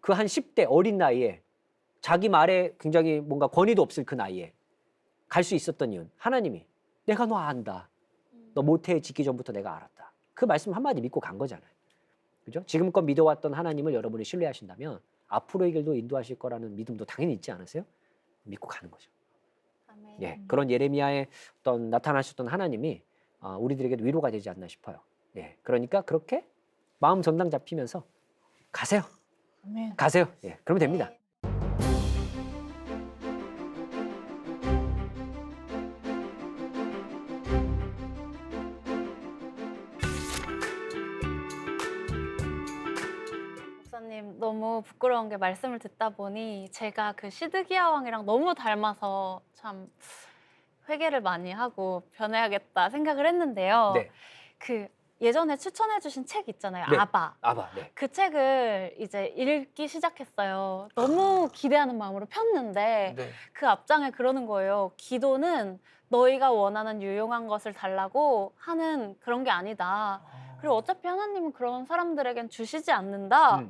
그 한 10대 어린 나이에 자기 말에 굉장히 뭔가 권위도 없을 그 나이에 갈 수 있었던 이유는 하나님이 내가 너 안다. 너 모태에 짓기 전부터 내가 알았다. 그 말씀 한마디 믿고 간 거잖아요. 그죠? 지금껏 믿어왔던 하나님을 여러분이 신뢰하신다면 앞으로의 길도 인도하실 거라는 믿음도 당연히 있지 않으세요? 믿고 가는 거죠. 아멘. 예, 그런 예레미야의 어떤 나타나셨던 하나님이 우리들에게도 위로가 되지 않나 싶어요. 예, 그러니까 그렇게 마음 전당 잡히면서 가세요. 아멘. 가세요. 예, 그러면 됩니다. 네. 목사님 너무 부끄러운 게 말씀을 듣다 보니 제가 그 시드기야 왕이랑 너무 닮아서 참 회개를 많이 하고 변해야겠다 생각을 했는데요. 네, 그 예전에 추천해주신 책 있잖아요. 네. 아바. 아바. 네. 그 책을 이제 읽기 시작했어요. 너무 기대하는 마음으로 폈는데 네. 그 앞장에 그러는 거예요. 기도는 너희가 원하는 유용한 것을 달라고 하는 그런 게 아니다. 그리고 어차피 하나님은 그런 사람들에겐 주시지 않는다.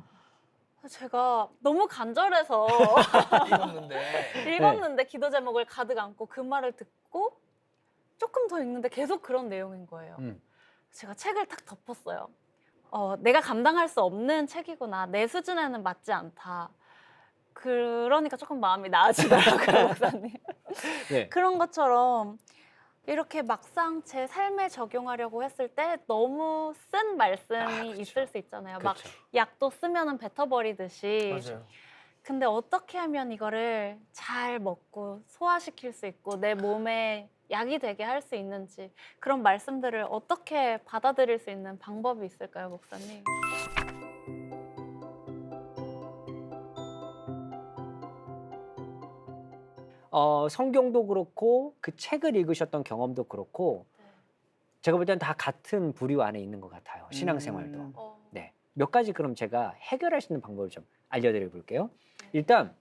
제가 너무 간절해서 읽었는데 읽었는데 기도 제목을 가득 안고 그 말을 듣고 조금 더 읽는데 계속 그런 내용인 거예요. 제가 책을 탁 덮었어요. 내가 감당할 수 없는 책이구나. 내 수준에는 맞지 않다. 그러니까 조금 마음이 나아지더라고요, 목사님. 네. 그런 것처럼 이렇게 막상 제 삶에 적용하려고 했을 때 너무 쓴 말씀이 그쵸. 있을 수 있잖아요. 막 그렇죠. 약도 쓰면은 뱉어버리듯이. 맞아요. 근데 어떻게 하면 이거를 잘 먹고 소화시킬 수 있고 내 몸에 약이 되게 할 수 있는지 그런 말씀들을 어떻게 받아들일 수 있는 방법이 있을까요, 목사님? 성경도 그렇고 그 책을 읽으셨던 경험도 그렇고 네. 제가 볼 때는 다 같은 부류 안에 있는 것 같아요. 신앙생활도. 어. 네. 몇 가지 그럼 제가 해결할 수 있는 방법을 좀 알려드려 볼게요. 일단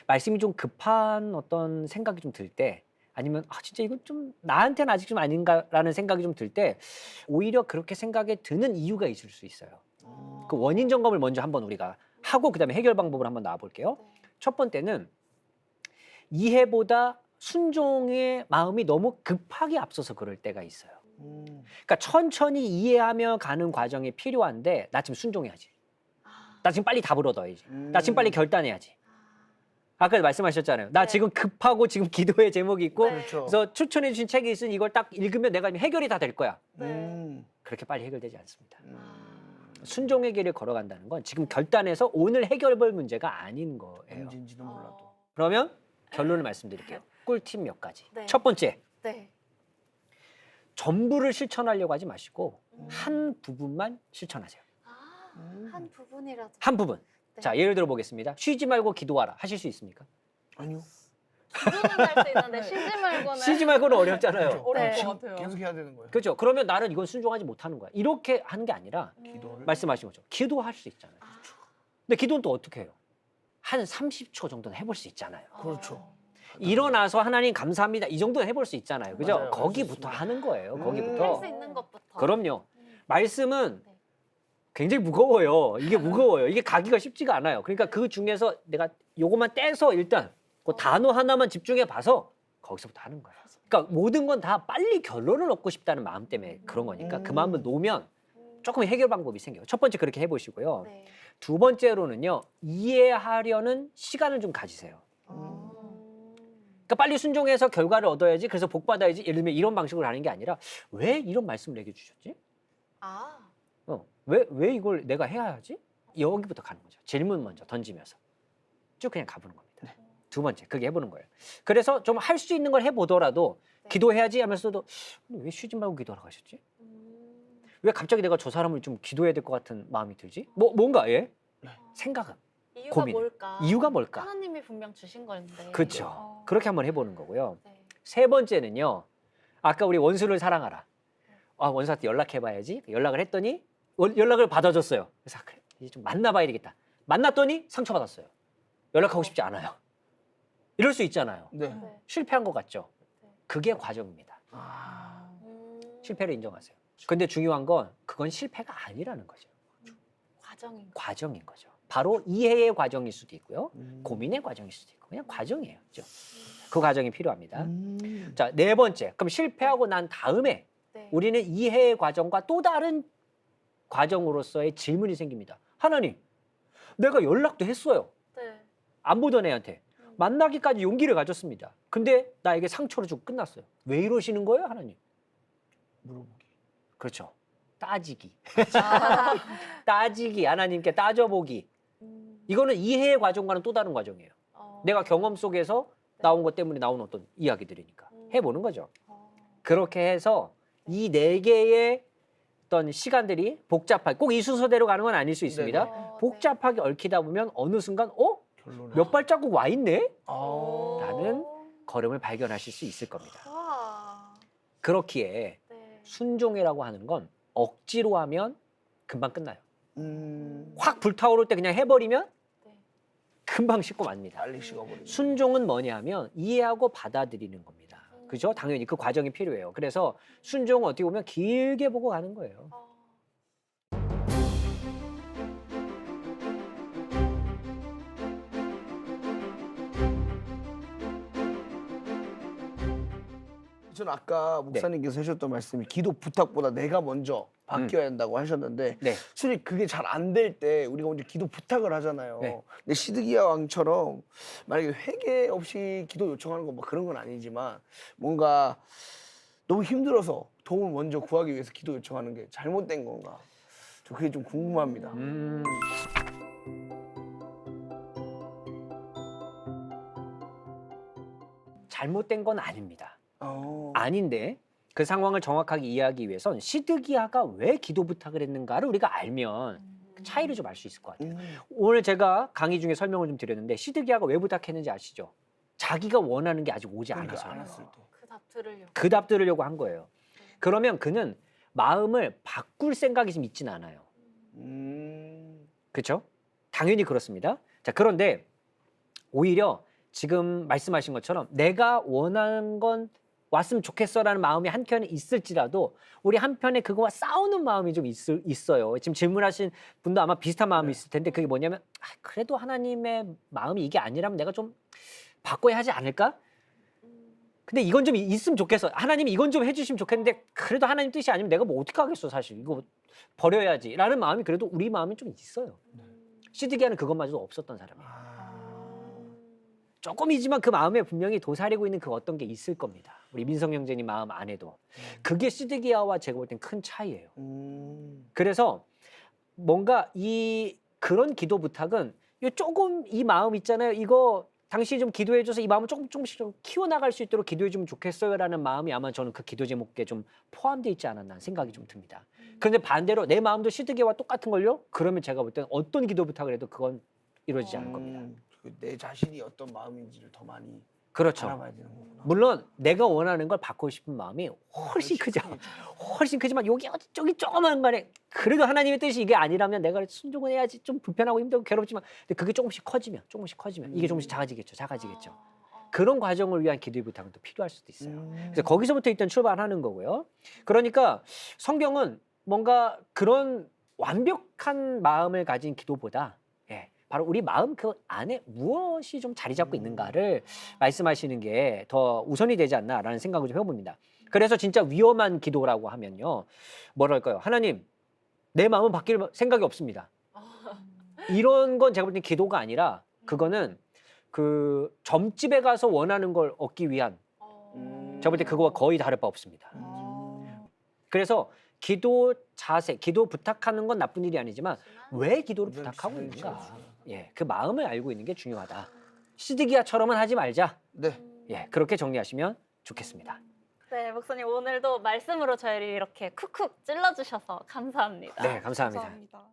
말씀이 좀 급한 어떤 생각이 좀 들 때 아니면 진짜 이건 좀 나한테는 아직 좀 아닌가라는 생각이 좀 들 때 오히려 그렇게 생각이 드는 이유가 있을 수 있어요. 그 원인 점검을 먼저 한번 우리가 하고 그다음에 해결 방법을 한번 나와 볼게요. 네. 첫 번째는 이해보다 순종의 마음이 너무 급하게 앞서서 그럴 때가 있어요. 그러니까 천천히 이해하며 가는 과정이 필요한데 나 지금 순종해야지. 나 지금 빨리 답을 얻어야지. 나 지금 빨리 결단해야지. 아까 말씀하셨잖아요. 나 네. 지금 급하고 지금 기도의 제목이 있고 네. 그렇죠. 그래서 추천해 주신 책이 있으니 이걸 딱 읽으면 내가 해결이 다 될 거야. 네. 그렇게 빨리 해결되지 않습니다. 순종의 길을 걸어간다는 건 지금 결단해서 오늘 해결할 문제가 아닌 거예요. 언제인지도 몰라도. 그러면 결론을 말씀드릴게요. 꿀팁 몇 가지. 네. 첫 번째, 네. 전부를 실천하려고 하지 마시고 한 부분만 실천하세요. 한 부분이라도. 한 부분. 네. 자, 예를 들어 보겠습니다. 쉬지 말고 기도하라. 하실 수 있습니까? 아니요. 기도는 할 수 있는데 쉬지 말고는. 쉬지 말고는 어렵잖아요. 그렇죠. 어려울 네. 것 같아요. 계속 해야 되는 거예요. 그렇죠. 그러면 나는 이건 순종하지 못하는 거야. 이렇게 하는 게 아니라 기도를. 말씀하신 거죠. 기도할 수 있잖아요. 근데 기도는 또 어떻게 해요? 한 30초 정도는 해볼 수 있잖아요. 그렇죠. 일어나서 하나님 감사합니다. 이 정도는 해볼 수 있잖아요. 그죠? 맞아요. 거기부터 할수 하는 거예요. 음. 거기부터. 할 수 있는 것부터. 그럼요. 말씀은 네. 굉장히 무거워요. 이게 무거워요. 이게 가기가 쉽지가 않아요. 그러니까 그 중에서 내가 요것만 떼서 일단 그 단어 하나만 집중해 봐서 거기서부터 하는 거예요. 그러니까 모든 건 다 빨리 결론을 얻고 싶다는 마음 때문에 그런 거니까 그 마음을 놓으면 조금 해결 방법이 생겨요. 첫 번째 그렇게 해보시고요. 네. 두 번째로는요. 이해하려는 시간을 좀 가지세요. 그러니까 빨리 순종해서 결과를 얻어야지. 그래서 복 받아야지. 예를 들면 이런 방식으로 하는 게 아니라 왜 이런 말씀을 내게 주셨지? 아. 왜 이걸 내가 해야 하지? 여기부터 가는 거죠. 질문 먼저 던지면서 쭉 그냥 가보는 겁니다. 두 번째 그게 해보는 거예요. 그래서 좀 할 수 있는 걸 해보더라도 네. 기도해야지 하면서도 왜 쉬지 말고 기도하라고 하셨지? 왜 갑자기 내가 저 사람을 좀 기도해야 될 것 같은 마음이 들지? 뭔가 예? 생각은 이유가 고민. 뭘까? 이유가 뭘까? 하나님이 분명 주신 건데. 그렇죠. 그렇게 한번 해보는 거고요. 네. 세 번째는요. 아까 우리 원수를 사랑하라. 원수한테 연락해봐야지. 연락을 했더니 연락을 받아줬어요. 그래서 그래, 이제 좀 만나봐야 되겠다. 만났더니 상처받았어요. 연락하고 싶지 않아요. 이럴 수 있잖아요. 네. 네. 실패한 것 같죠? 네. 그게 과정입니다. 아. 실패를 인정하세요. 근데 중요한 건 그건 실패가 아니라는 거죠. 과정인 거. 과정인 거죠. 바로 이해의 과정일 수도 있고요. 음. 고민의 과정일 수도 있고 그냥 과정이에요. 그죠? 그 과정이 필요합니다. 음. 자, 네 번째. 그럼 실패하고 난 다음에 네. 우리는 이해의 과정과 또 다른 과정으로서의 질문이 생깁니다. 하나님, 내가 연락도 했어요. 네. 안 보던 애한테. 만나기까지 용기를 가졌습니다. 근데 나에게 상처를 주고 끝났어요. 왜 이러시는 거예요, 하나님? 물어보기. 그렇죠. 따지기. 아. 따지기, 하나님께 따져보기. 이거는 이해의 과정과는 또 다른 과정이에요. 내가 경험 속에서 나온 것 때문에 나온 어떤 이야기들이니까. 해보는 거죠. 그렇게 해서 이 네 개의 어떤 시간들이 복잡하게, 꼭 이 순서대로 가는 건 아닐 수 있습니다. 네. 복잡하게 얽히다 보면 어느 순간, 결론을. 몇 발자국 와 있네? 아. 라는 걸음을 발견하실 수 있을 겁니다. 와. 그렇기에 네. 순종이라고 하는 건 억지로 하면 금방 끝나요. 음. 확 불타오를 때 그냥 해버리면 네. 금방 식고 맙니다. 빨리 식어버리고. 순종은 뭐냐 하면 이해하고 받아들이는 겁니다. 그죠? 당연히 그 과정이 필요해요. 그래서 순종은 어떻게 보면 길게 보고 가는 거예요. 저는 아까 목사님께서 하셨던 말씀이 기도 부탁보다 내가 먼저 바뀌어야 한다고 하셨는데 네. 솔직히 그게 잘 안 될 때 우리가 먼저 기도 부탁을 하잖아요. 네. 근데 시드기야 왕처럼 만약에 회개 없이 기도 요청하는 거 뭐 그런 건 아니지만 뭔가 너무 힘들어서 도움을 먼저 구하기 위해서 기도 요청하는 게 잘못된 건가? 저 그게 좀 궁금합니다. 잘못된 건 아닙니다. 어. 아닌데 그 상황을 정확하게 이해하기 위해선 시드기야가 왜 기도 부탁을 했는가를 우리가 알면 그 차이를 좀 알 수 있을 것 같아요. 오늘 제가 강의 중에 설명을 좀 드렸는데 시드기야가 왜 부탁했는지 아시죠? 자기가 원하는 게 아직 오지 그러니까 않아서 알았을 때. 그 답 들으려고. 그 답 들으려고 한 거예요. 그러면 그는 마음을 바꿀 생각이 좀 있지는 않아요. 그렇죠? 당연히 그렇습니다. 자, 그런데 오히려 지금 말씀하신 것처럼 내가 원하는 건 왔으면 좋겠어라는 마음이 한켠에 있을지라도 우리 한편에 그거와 싸우는 마음이 좀 있어요. 지금 질문하신 분도 아마 비슷한 마음이 있을 텐데 그게 뭐냐면 그래도 하나님의 마음이 이게 아니라면 내가 좀 바꿔야 하지 않을까? 근데 이건 좀 있으면 좋겠어. 하나님이 이건 좀 해주시면 좋겠는데 그래도 하나님 뜻이 아니면 내가 뭐 어떻게 하겠어 사실. 이거 버려야지라는 마음이 그래도 우리 마음에 좀 있어요. 시드기야는 그것마저도 없었던 사람이에요. 조금이지만 그 마음에 분명히 도사리고 있는 그 어떤 게 있을 겁니다. 우리 민성 형제님 마음 안에도. 그게 시드기야와 제가 볼 땐 큰 차이예요. 그래서 뭔가 그런 기도 부탁은 조금 이 마음 있잖아요. 이거 당신이 좀 기도해줘서 이 마음을 조금씩 좀 키워나갈 수 있도록 기도해주면 좋겠어요라는 마음이 아마 저는 그 기도 제목에 좀 포함되어 있지 않았나 생각이 좀 듭니다. 그런데 반대로 내 마음도 시드기야와 똑같은 걸요? 그러면 제가 볼 때는 어떤 기도 부탁을 해도 그건 이루어지지 않을 겁니다. 내 자신이 어떤 마음인지를 더 많이 그렇죠. 알아봐야 되는 거구나. 물론 내가 원하는 걸 바꾸고 싶은 마음이 훨씬 크죠. 훨씬 크지만 여기 저기 조그만 거에 그래도 하나님의 뜻이 이게 아니라면 내가 순종을 해야지. 좀 불편하고 힘들고 괴롭지만 근데 그게 조금씩 커지면 이게 조금씩 작아지겠죠. 그런 과정을 위한 기도의 부탁은 또 필요할 수도 있어요. 그래서 거기서부터 일단 출발하는 거고요. 그러니까 성경은 뭔가 그런 완벽한 마음을 가진 기도보다 바로 우리 마음 그 안에 무엇이 좀 자리 잡고 있는가를 말씀하시는 게 더 우선이 되지 않나라는 생각을 좀 해봅니다. 그래서 진짜 위험한 기도라고 하면요. 뭐랄까요? 하나님, 내 마음은 바뀔 생각이 없습니다. 이런 건 제가 볼 땐 기도가 아니라 그거는 그 점집에 가서 원하는 걸 얻기 위한 제가 볼 때 그거와 거의 다를 바 없습니다. 그래서 기도 자세, 기도 부탁하는 건 나쁜 일이 아니지만 왜 기도를 부탁하고 있는가? 그 마음을 알고 있는 게 중요하다. 시드기야처럼은 하지 말자. 네. 그렇게 정리하시면 좋겠습니다. 네, 목사님 오늘도 말씀으로 저희를 이렇게 쿡쿡 찔러주셔서 감사합니다. 네, 감사합니다. 감사합니다.